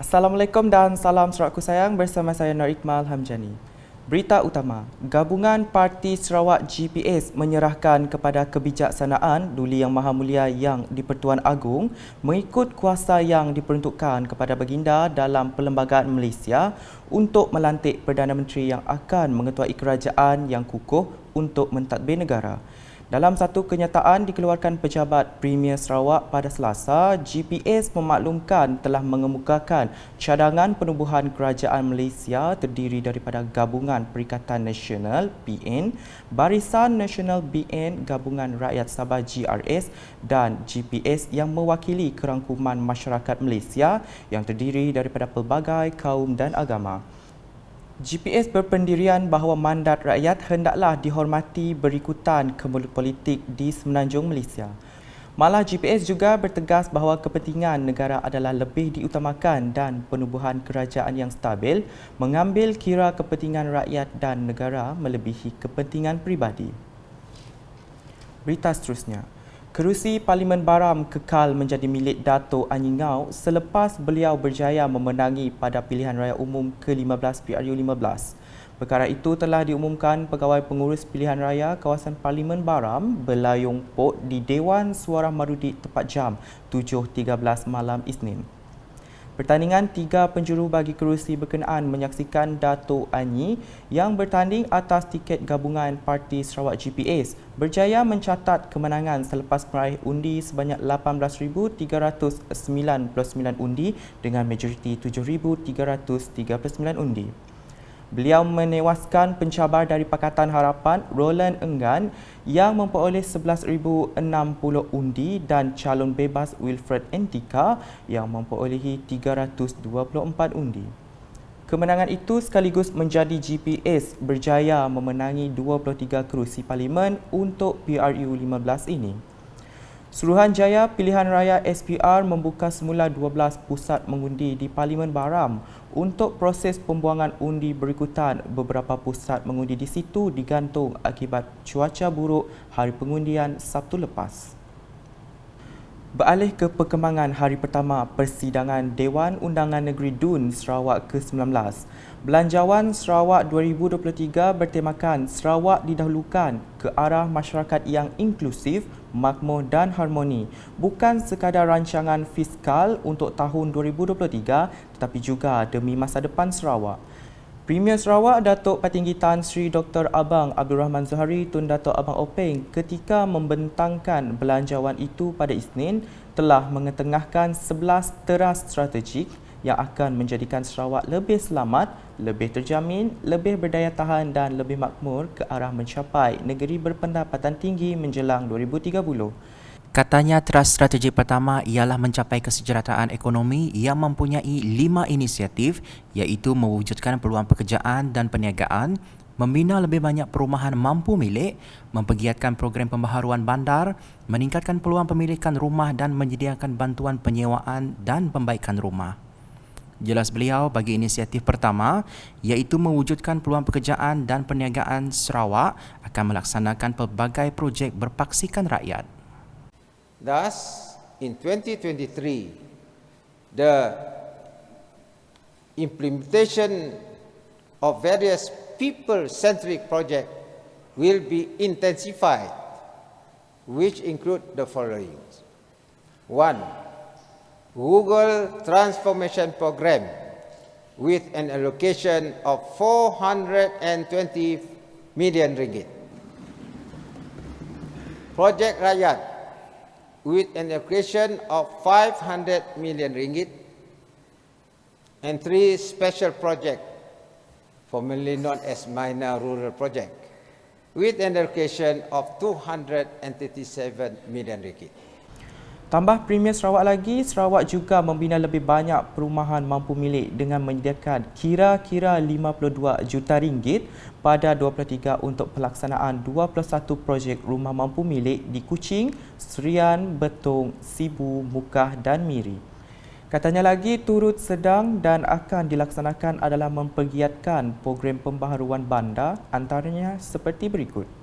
Assalamualaikum dan salam Sarawakku sayang, bersama saya Nur Iqmal Hamjani. Berita utama, Gabungan Parti Sarawak GPS menyerahkan kepada Kebijaksanaan Duli Yang Maha Mulia Yang di-Pertuan Agong mengikut kuasa yang diperuntukkan kepada Baginda dalam Perlembagaan Malaysia untuk melantik Perdana Menteri yang akan mengetuai kerajaan yang kukuh untuk mentadbir negara. Dalam satu kenyataan dikeluarkan Pejabat Premier Sarawak pada Selasa, GPS memaklumkan telah mengemukakan cadangan penubuhan kerajaan Malaysia terdiri daripada Gabungan Perikatan Nasional (PN), Barisan Nasional BN, Gabungan Rakyat Sabah GRS dan GPS yang mewakili kerangkuman masyarakat Malaysia yang terdiri daripada pelbagai kaum dan agama. GPS berpendirian bahawa mandat rakyat hendaklah dihormati berikutan kemulut politik di Semenanjung Malaysia. Malah GPS juga bertegas bahawa kepentingan negara adalah lebih diutamakan dan penubuhan kerajaan yang stabil mengambil kira kepentingan rakyat dan negara melebihi kepentingan peribadi. Berita seterusnya. Kerusi Parlimen Baram kekal menjadi milik Dato' Anyi Ngau selepas beliau berjaya memenangi pada pilihan raya umum ke-15 PRU15. Perkara itu telah diumumkan Pegawai Pengurus Pilihan Raya Kawasan Parlimen Baram Belayong Port di Dewan Suara Marudi tepat jam 7.13 malam Isnin. Pertandingan tiga penjuru bagi kerusi berkenaan menyaksikan Dato' Anyi yang bertanding atas tiket gabungan Parti Sarawak GPS berjaya mencatat kemenangan selepas meraih undi sebanyak 18,399 undi dengan majoriti 7,339 undi. Beliau menewaskan pencabar dari Pakatan Harapan Roland Enggan yang memperoleh 11,060 undi dan calon bebas Wilfred Entika yang memperolehi 324 undi. Kemenangan itu sekaligus menjadi GPS berjaya memenangi 23 kerusi parlimen untuk PRU15 ini. Suruhanjaya Pilihan Raya SPR membuka semula 12 pusat mengundi di Parlimen Baram untuk proses pembuangan undi berikutan. Beberapa pusat mengundi di situ digantung akibat cuaca buruk hari pengundian Sabtu lepas. Beralih ke perkembangan hari pertama persidangan Dewan Undangan Negeri DUN Sarawak ke-19. Belanjawan Sarawak 2023 bertemakan Sarawak didahulukan ke arah masyarakat yang inklusif, makmur dan harmoni. Bukan sekadar rancangan fiskal untuk tahun 2023 tetapi juga demi masa depan Sarawak. Premier Sarawak Datuk Petinggi Tan Sri Dr. Abang Abdul Rahman Zohari Tun Datuk Abang Openg ketika membentangkan belanjawan itu pada Isnin telah mengetengahkan 11 teras strategik yang akan menjadikan Sarawak lebih selamat, lebih terjamin, lebih berdaya tahan dan lebih makmur ke arah mencapai negeri berpendapatan tinggi menjelang 2030. Katanya teras strategi pertama ialah mencapai kesejahteraan ekonomi yang mempunyai 5 inisiatif iaitu mewujudkan peluang pekerjaan dan perniagaan, membina lebih banyak perumahan mampu milik, mempergiatkan program pembaharuan bandar, meningkatkan peluang pemilikan rumah dan menyediakan bantuan penyewaan dan pembaikan rumah. Jelas beliau bagi inisiatif pertama iaitu mewujudkan peluang pekerjaan dan perniagaan Sarawak akan melaksanakan pelbagai projek berpaksikan rakyat. Thus, in 2023, the implementation of various people-centric projects will be intensified, which include the following. 1. Google Transformation Program with an allocation of 420 million ringgit. Project Rakyat with an allocation of 500 million ringgit, and 3 special projects, formerly known as minor rural project, with an allocation of 237 million ringgit. Tambah Premier Sarawak lagi, Sarawak juga membina lebih banyak perumahan mampu milik dengan menyediakan kira-kira 52 juta ringgit pada 2023 untuk pelaksanaan 21 projek rumah mampu milik di Kuching, Serian, Betong, Sibu, Mukah dan Miri. Katanya lagi turut sedang dan akan dilaksanakan adalah mempergiatkan program pembaharuan bandar antaranya seperti berikut.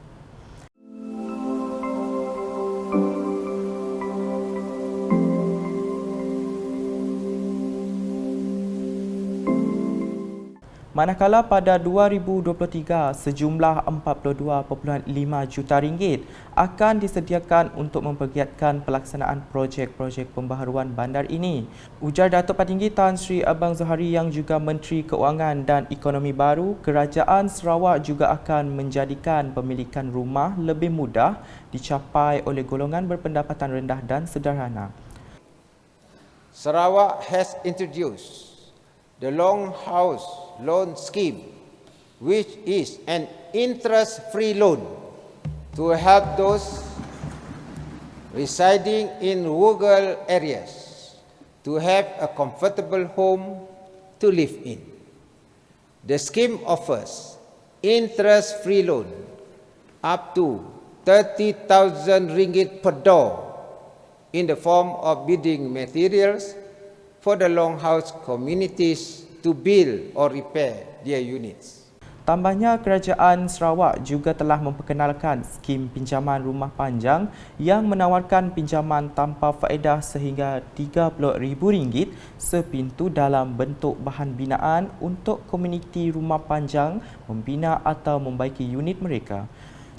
Manakala pada 2023 sejumlah 42.5 juta ringgit akan disediakan untuk mempergiatkan pelaksanaan projek-projek pembaharuan bandar ini. Ujar Datuk Patinggi Tan Sri Abang Zohari yang juga Menteri Keuangan dan Ekonomi Baru, Kerajaan Sarawak juga akan menjadikan pemilikan rumah lebih mudah dicapai oleh golongan berpendapatan rendah dan sederhana. Sarawak has introduced the Long House Loan Scheme, which is an interest-free loan to help those residing in rural areas to have a comfortable home to live in. The scheme offers interest-free loan up to 30,000 ringgit per door in the form of building materials for the longhouse communities to build or repair their units. Tambahnya, Kerajaan Sarawak juga telah memperkenalkan skim pinjaman rumah panjang yang menawarkan pinjaman tanpa faedah sehingga RM30,000 sepintu dalam bentuk bahan binaan untuk komuniti rumah panjang membina atau membaiki unit mereka.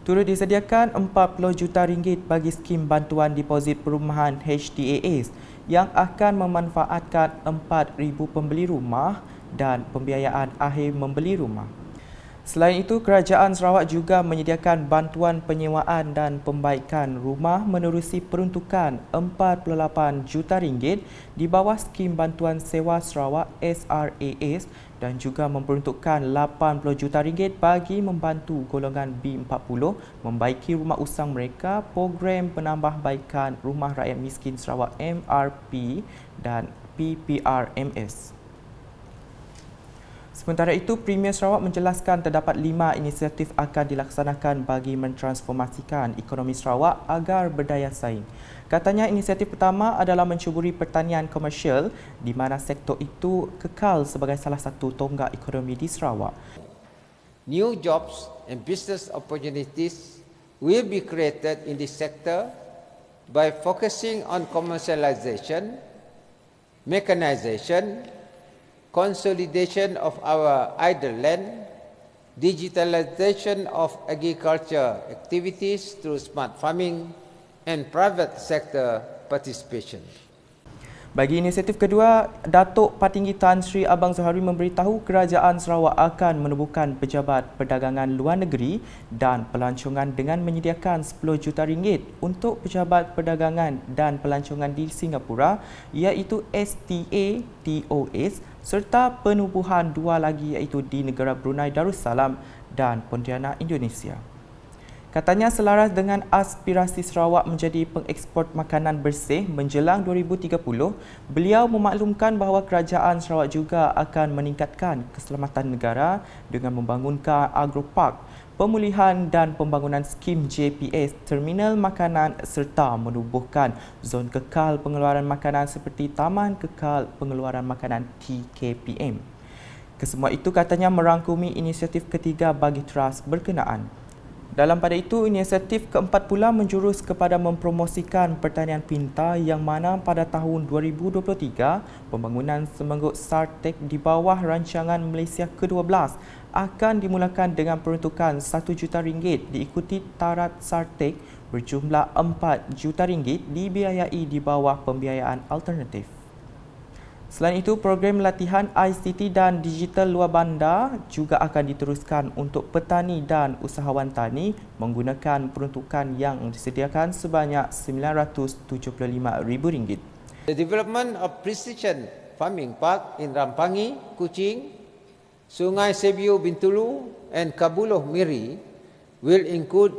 Turut disediakan RM40 juta bagi skim bantuan deposit perumahan HDAS yang akan memanfaatkan 4,000 pembeli rumah dan pembiayaan akhir membeli rumah. Selain itu, Kerajaan Sarawak juga menyediakan bantuan penyewaan dan pembaikan rumah menerusi peruntukan RM48 juta di bawah skim bantuan sewa Sarawak SRAS dan juga memperuntukkan RM80 juta bagi membantu golongan B40 membaiki rumah usang mereka, program penambahbaikan rumah rakyat miskin Sarawak MRP dan PPRMS. Sementara itu, Premier Sarawak menjelaskan terdapat 5 inisiatif akan dilaksanakan bagi mentransformasikan ekonomi Sarawak agar berdaya saing. Katanya inisiatif pertama adalah mencuburi pertanian komersial di mana sektor itu kekal sebagai salah satu tonggak ekonomi di Sarawak. New jobs and business opportunities will be created in this sector by focusing on commercialization, mechanization, consolidation of our idle land, digitalization of agriculture activities through smart farming, and private sector participation. Bagi inisiatif kedua, Datuk Patinggi Tan Sri Abang Zohari memberitahu Kerajaan Sarawak akan menubuhkan pejabat perdagangan luar negeri dan pelancongan dengan menyediakan RM10 juta untuk pejabat perdagangan dan pelancongan di Singapura, iaitu STA TOS, serta penubuhan 2 lagi iaitu di negara Brunei Darussalam dan Pontianak Indonesia. Katanya selaras dengan aspirasi Sarawak menjadi pengeksport makanan bersih menjelang 2030, beliau memaklumkan bahawa Kerajaan Sarawak juga akan meningkatkan keselamatan negara dengan membangunkan agropark, pemulihan dan pembangunan skim JPS, terminal makanan serta menubuhkan zon kekal pengeluaran makanan seperti Taman Kekal Pengeluaran Makanan TKPM. Kesemua itu katanya merangkumi inisiatif ketiga bagi trust berkenaan. Dalam pada itu, inisiatif keempat pula menjurus kepada mempromosikan pertanian pintar yang mana pada tahun 2023, pembangunan Semengguk Sartek di bawah rancangan Malaysia ke-12 akan dimulakan dengan peruntukan RM1 juta diikuti tarat Sartek berjumlah RM4 juta dibiayai di bawah pembiayaan alternatif. Selain itu, program latihan ICT dan digital luar bandar juga akan diteruskan untuk petani dan usahawan tani menggunakan peruntukan yang disediakan sebanyak RM975,000. The development of precision farming park in Rampangi, Kuching, Sungai Sebiu Bintulu and Kabuloh Miri will include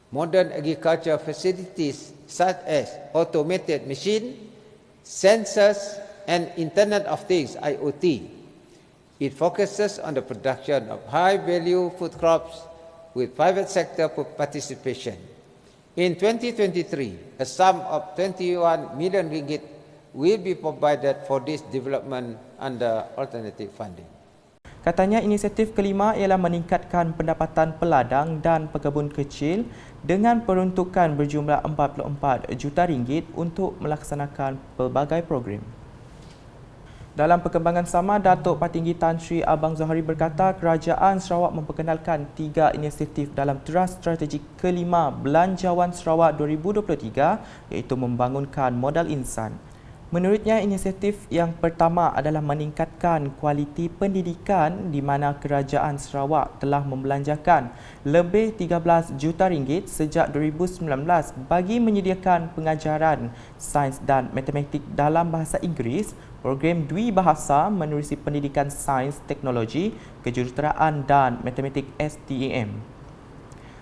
modern agriculture facilities such as automated machine, sensors, and Internet of Things (IoT). It focuses on the production of high-value food crops with private sector participation. In 2023, a sum of RM21 million will be provided for this development under alternative funding. Katanya inisiatif kelima ialah meningkatkan pendapatan peladang dan pekebun kecil dengan peruntukan berjumlah RM44 juta untuk melaksanakan pelbagai program. Dalam perkembangan sama, Datuk Patinggi Tan Sri Abang Zohari berkata Kerajaan Sarawak memperkenalkan 3 inisiatif dalam Teras Strategik kelima Belanjawan Sarawak 2023 iaitu membangunkan modal insan. Menurutnya, inisiatif yang pertama adalah meningkatkan kualiti pendidikan di mana Kerajaan Sarawak telah membelanjakan lebih 13 juta ringgit sejak 2019 bagi menyediakan pengajaran sains dan matematik dalam bahasa Inggeris, program Dwi Bahasa menerusi pendidikan sains, teknologi, kejuruteraan dan matematik STEM.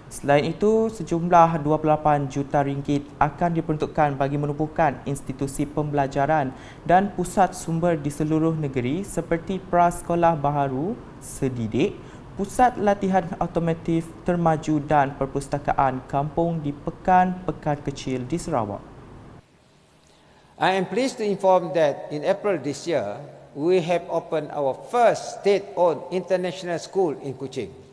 Selain itu, sejumlah 28 juta ringgit akan diperuntukkan bagi menumbuhkan institusi pembelajaran dan pusat sumber di seluruh negeri seperti prasekolah baharu, sedidik, pusat latihan automotif termaju dan perpustakaan kampung di pekan-pekan kecil di Sarawak. I am pleased to inform that in April this year, we have opened our first state-owned international school in Kuching.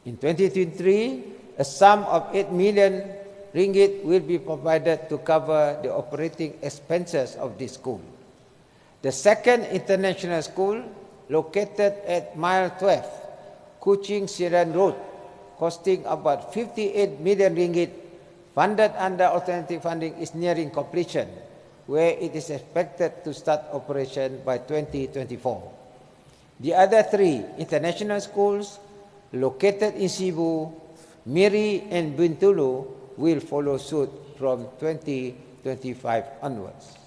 In 2023, a sum of 8 million ringgit will be provided to cover the operating expenses of this school. The second international school, located at Mile 12, Kuching Siran Road, costing about 58 million ringgit, funded under alternative funding, is nearing completion, where it is expected to start operation by 2024. The other 3 international schools, located in Cebu, Miri and Bintulu, will follow suit from 2025 onwards.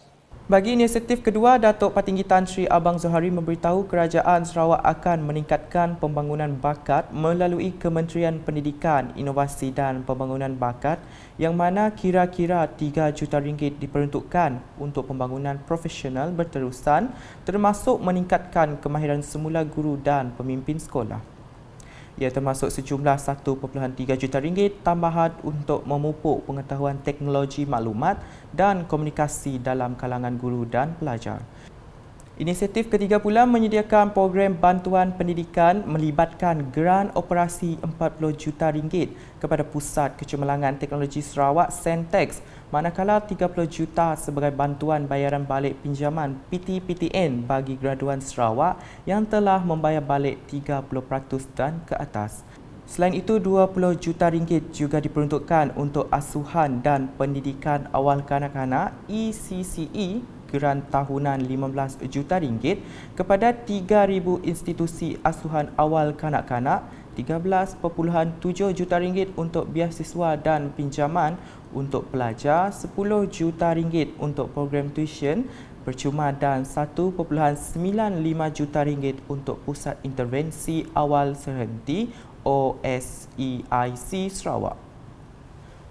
Bagi inisiatif kedua, Datuk Patinggi Tan Sri Abang Zohari memberitahu Kerajaan Sarawak akan meningkatkan pembangunan bakat melalui Kementerian Pendidikan, Inovasi dan Pembangunan Bakat yang mana kira-kira 3 juta ringgit diperuntukkan untuk pembangunan profesional berterusan termasuk meningkatkan kemahiran semula guru dan pemimpin sekolah. Ia termasuk sejumlah 1.3 juta ringgit tambahan untuk memupuk pengetahuan teknologi maklumat dan komunikasi dalam kalangan guru dan pelajar. Inisiatif ketiga pula menyediakan program bantuan pendidikan melibatkan geran operasi 40 juta ringgit kepada Pusat Kecemerlangan Teknologi Sarawak Sentex, manakala 30 juta sebagai bantuan bayaran balik pinjaman PTPTN bagi graduan Sarawak yang telah membayar balik 30% dan ke atas. Selain itu, 20 juta ringgit juga diperuntukkan untuk asuhan dan pendidikan awal kanak-kanak ECCE, geran tahunan 15 juta ringgit kepada 3,000 institusi asuhan awal kanak-kanak, 13.7 juta ringgit untuk biasiswa dan pinjaman untuk pelajar, 10 juta ringgit untuk program tuition percuma dan 1.95 juta ringgit untuk Pusat Intervensi Awal Sehenti OSEIC Sarawak.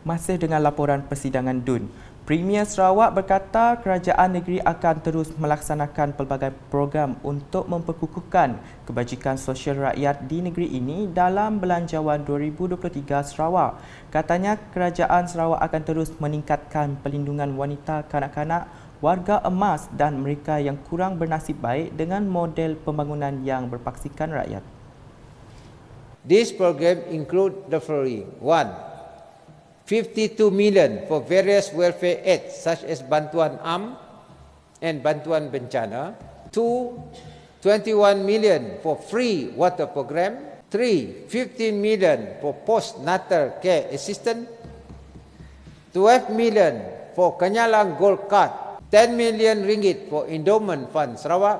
Masih dengan laporan persidangan DUN, Premier Sarawak berkata kerajaan negeri akan terus melaksanakan pelbagai program untuk memperkukuhkan kebajikan sosial rakyat di negeri ini dalam Belanjawan 2023 Sarawak. Katanya kerajaan Sarawak akan terus meningkatkan perlindungan wanita, kanak-kanak, warga emas dan mereka yang kurang bernasib baik dengan model pembangunan yang berpaksikan rakyat. This program include the following: 1. 52 million for various welfare aids such as Bantuan Am and Bantuan Bencana. 2. 21 million for free water program. 3. 15 million for postnatal care assistance. 12 million for Kenyalang Gold Card. 10 million ringgit for Endowment Fund Sarawak.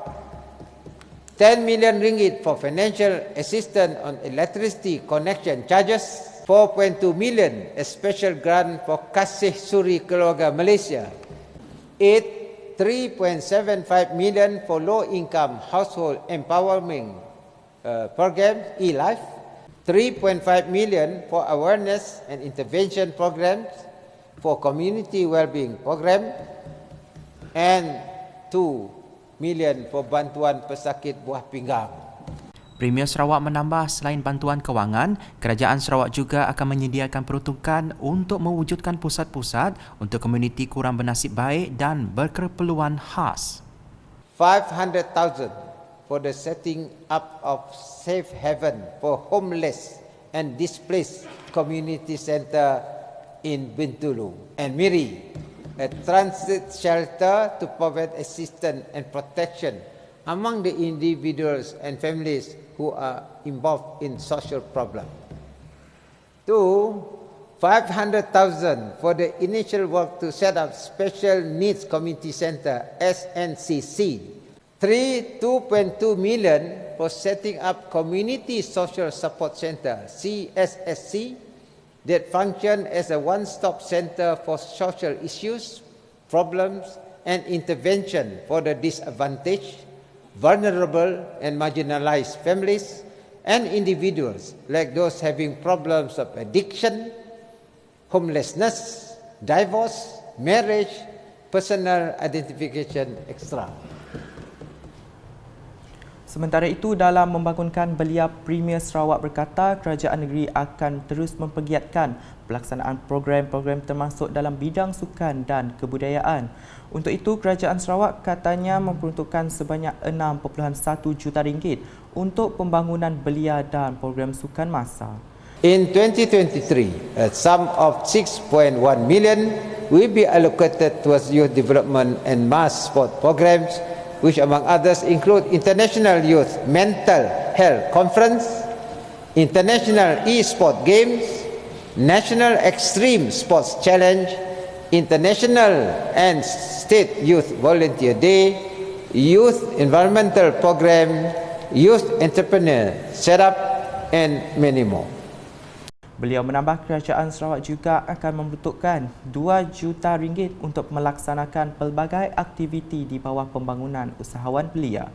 10 million ringgit for financial assistance on electricity connection charges. 4.2 million a special grant for Kasih Suri Keluarga Malaysia. 8. 3.75 million for low-income household empowerment program eLife. 3.5 million for awareness and intervention programs for community well-being program, and 2 million for bantuan pesakit buah pinggang. Premier Sarawak menambah selain bantuan kewangan, Kerajaan Sarawak juga akan menyediakan peruntukan untuk mewujudkan pusat-pusat untuk komuniti kurang bernasib baik dan berkeperluan khas. 500,000 for the setting up of safe haven for homeless and displaced community center in Bintulu and Miri. a transit shelter to provide assistance and protection among the individuals and families who are involved in social problems. 2, 500,000 for the initial work to set up Special Needs Community Center, SNCC. 3, 2.2 million for setting up Community Social Support Center, CSSC, that function as a one-stop center for social issues, problems, and intervention for the disadvantaged, vulnerable, and marginalized families and individuals like those having problems of addiction, homelessness, divorce, marriage, personal identification, etc. Sementara itu, dalam membangunkan belia Premier Sarawak berkata kerajaan negeri akan terus mempergiatkan pelaksanaan program-program termasuk dalam bidang sukan dan kebudayaan. Untuk itu, kerajaan Sarawak katanya memperuntukkan sebanyak 6.1 juta ringgit untuk pembangunan belia dan program sukan massa. In 2023, a sum of 6.1 million will be allocated towards youth development and mass sport programs, which among others include International Youth Mental Health Conference, International E-Sport Games, National Extreme Sports Challenge, International and State Youth Volunteer Day, Youth Environmental Program, Youth Entrepreneur Setup, and many more. Beliau menambah kerajaan Sarawak juga akan membentukkan 2 juta ringgit untuk melaksanakan pelbagai aktiviti di bawah pembangunan usahawan belia.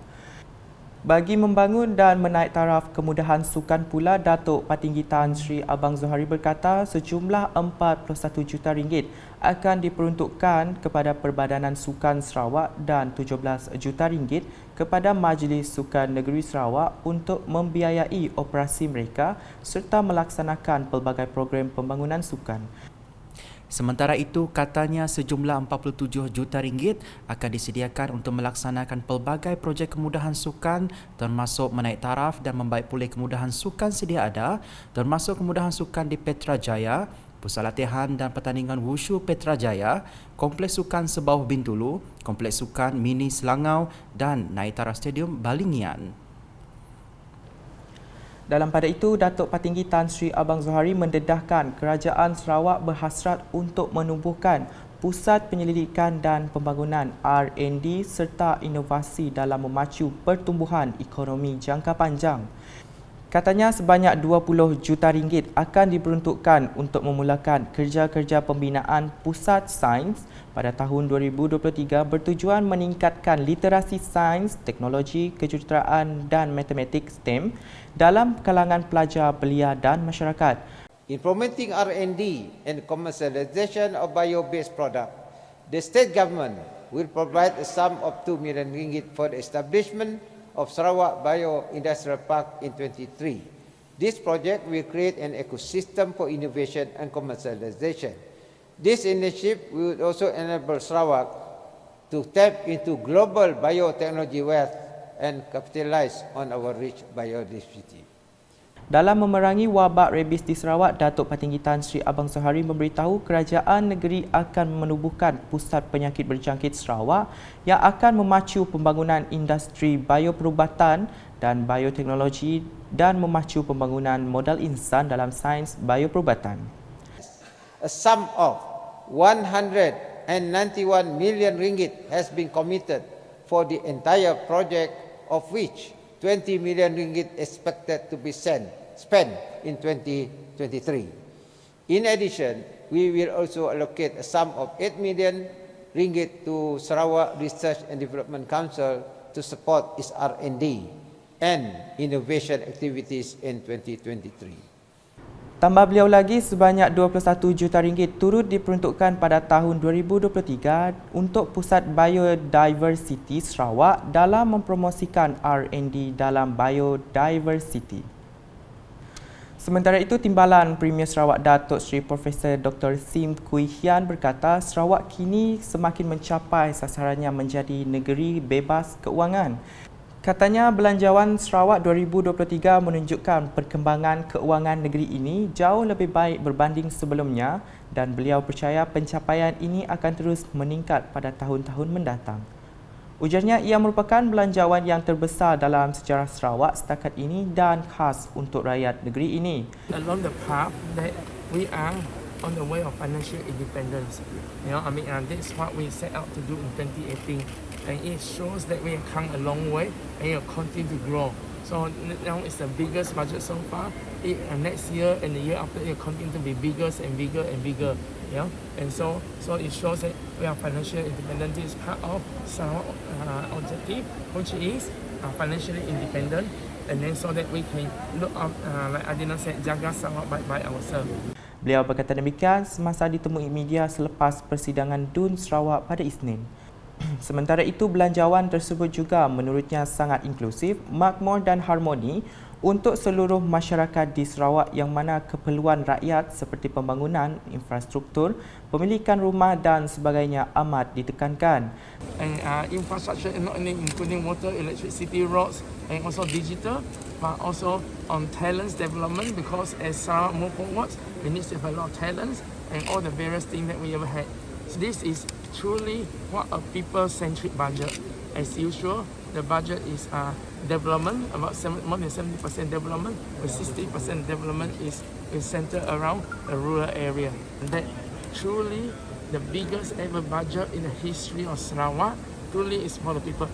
Bagi membangun dan menaik taraf kemudahan sukan pula, Datuk Patinggi Tan Sri Abang Zohari berkata sejumlah 41 juta ringgit akan diperuntukkan kepada Perbadanan Sukan Sarawak dan 17 juta ringgit kepada Majlis Sukan Negeri Sarawak untuk membiayai operasi mereka serta melaksanakan pelbagai program pembangunan sukan. Sementara itu, katanya sejumlah 47 juta ringgit akan disediakan untuk melaksanakan pelbagai projek kemudahan sukan termasuk menaik taraf dan membaik pulih kemudahan sukan sedia ada termasuk kemudahan sukan di Petrajaya, Pusat Latihan dan Pertandingan Wushu Petrajaya, Kompleks Sukan Sebauh Bintulu, Kompleks Sukan Mini Selangau dan naik taraf Stadium Balingian. Dalam pada itu, Datuk Patinggi Tan Sri Abang Zohari mendedahkan kerajaan Sarawak berhasrat untuk menumbuhkan pusat penyelidikan dan pembangunan R&D serta inovasi dalam memacu pertumbuhan ekonomi jangka panjang. Katanya sebanyak 20 juta ringgit akan diperuntukkan untuk memulakan kerja-kerja pembinaan pusat sains pada tahun 2023 bertujuan meningkatkan literasi sains, teknologi, kejuruteraan dan matematik STEM dalam kalangan pelajar belia dan masyarakat. In promoting R&D and commercialization of bio-based products, the state government will provide a sum of 2 million ringgit for the establishment of Sarawak Bio-Industrial Park in 2023. This project will create an ecosystem for innovation and commercialization. This initiative will also enable Sarawak to tap into global biotechnology wealth and capitalize on our rich biodiversity. Dalam memerangi wabak rabies di Sarawak, Datuk Patinggi Tan Sri Abang Zohari memberitahu kerajaan negeri akan menubuhkan Pusat Penyakit Berjangkit Sarawak yang akan memacu pembangunan industri bioperubatan dan bioteknologi dan memacu pembangunan modal insan dalam sains bioperubatan. A sum of 191 million ringgit has been committed for the entire project, of which 20 million ringgit expected to be spent in 2023. In addition, we will also allocate a sum of 8 million ringgit to Sarawak Research and Development Council to support its R&D and innovation activities in 2023. Tambah beliau lagi, sebanyak 21 juta ringgit turut diperuntukkan pada tahun 2023 untuk Pusat Biodiversity Sarawak dalam mempromosikan R&D dalam biodiversity. Sementara itu, Timbalan Premier Sarawak Datuk Seri Profesor Dr. Sim Kui Hian berkata Sarawak kini semakin mencapai sasarannya menjadi negeri bebas keuangan. Katanya Belanjawan Sarawak 2023 menunjukkan perkembangan keuangan negeri ini jauh lebih baik berbanding sebelumnya dan beliau percaya pencapaian ini akan terus meningkat pada tahun-tahun mendatang. Ujarnya ia merupakan belanjawan yang terbesar dalam sejarah Sarawak setakat ini dan khas untuk rakyat negeri ini. Along the path that we are on the way of financial independence. That's what we set out to do in 2018. And it shows that we have come a long way and it will continue to grow. So now it's the biggest budget so far. Next year and the year after it will continue to be bigger and bigger and bigger. And so it shows that we are financial independent. This is part of Sarawak objective, which is financially independent. And then so that we can look up, like Adina said, jaga Sarawak by ourselves. Beliau berkata demikian semasa ditemui media selepas persidangan DUN Sarawak pada Isnin. Sementara itu, belanjawan tersebut juga menurutnya sangat inklusif, makmur dan harmoni untuk seluruh masyarakat di Sarawak yang mana keperluan rakyat seperti pembangunan, infrastruktur, pemilikan rumah dan sebagainya amat ditekankan. And infrastructure not only including water, electricity, roads and also digital, but also on talents development because as Sarawak move forward, we need to have a lot of talents and all the various things that we ever had. So this is truly what a people-centric budget. As usual, the budget is development, about more than 70% development, with 60% development is centered around the rural area. And that truly the biggest ever budget in the history of Sarawak truly is for the people.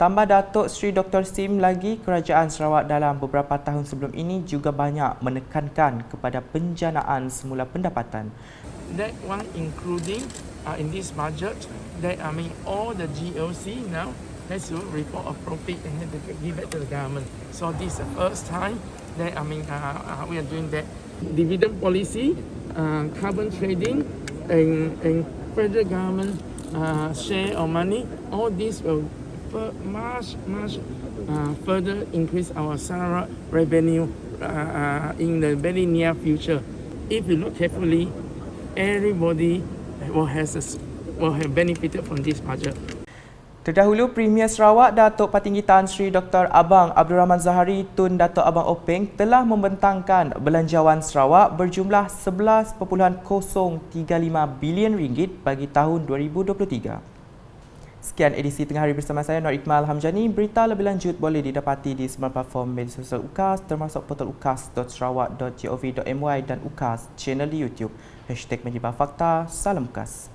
Tambah Datuk Seri Dr. Sim lagi, kerajaan Sarawak dalam beberapa tahun sebelum ini juga banyak menekankan kepada penjanaan semula pendapatan. That one including in this budget that all the GOC now has to report a profit and have to give back to the government. So this is the first time that we are doing that. Dividend policy, carbon trading, and federal government share of money. All this will much further increase our Sarawak revenue in the very near future. If you look carefully, everybody will have benefited from this budget. Terdahulu, Premier Sarawak Datuk Patinggi Tan Sri Dr. Abang Abdul Rahman Zahari Tun Datuk Abang Openg telah membentangkan belanjawan Sarawak berjumlah 11.035 bilion ringgit bagi tahun 2023. Sekian edisi Tengah Hari bersama saya Nur Iqmal Hamjani. Berita lebih lanjut boleh didapati di semua platform media sosial UKAS termasuk portal ukas.sarawak.gov.my dan UKAS channel di YouTube. #MediaBarFakta. Salam UKAS.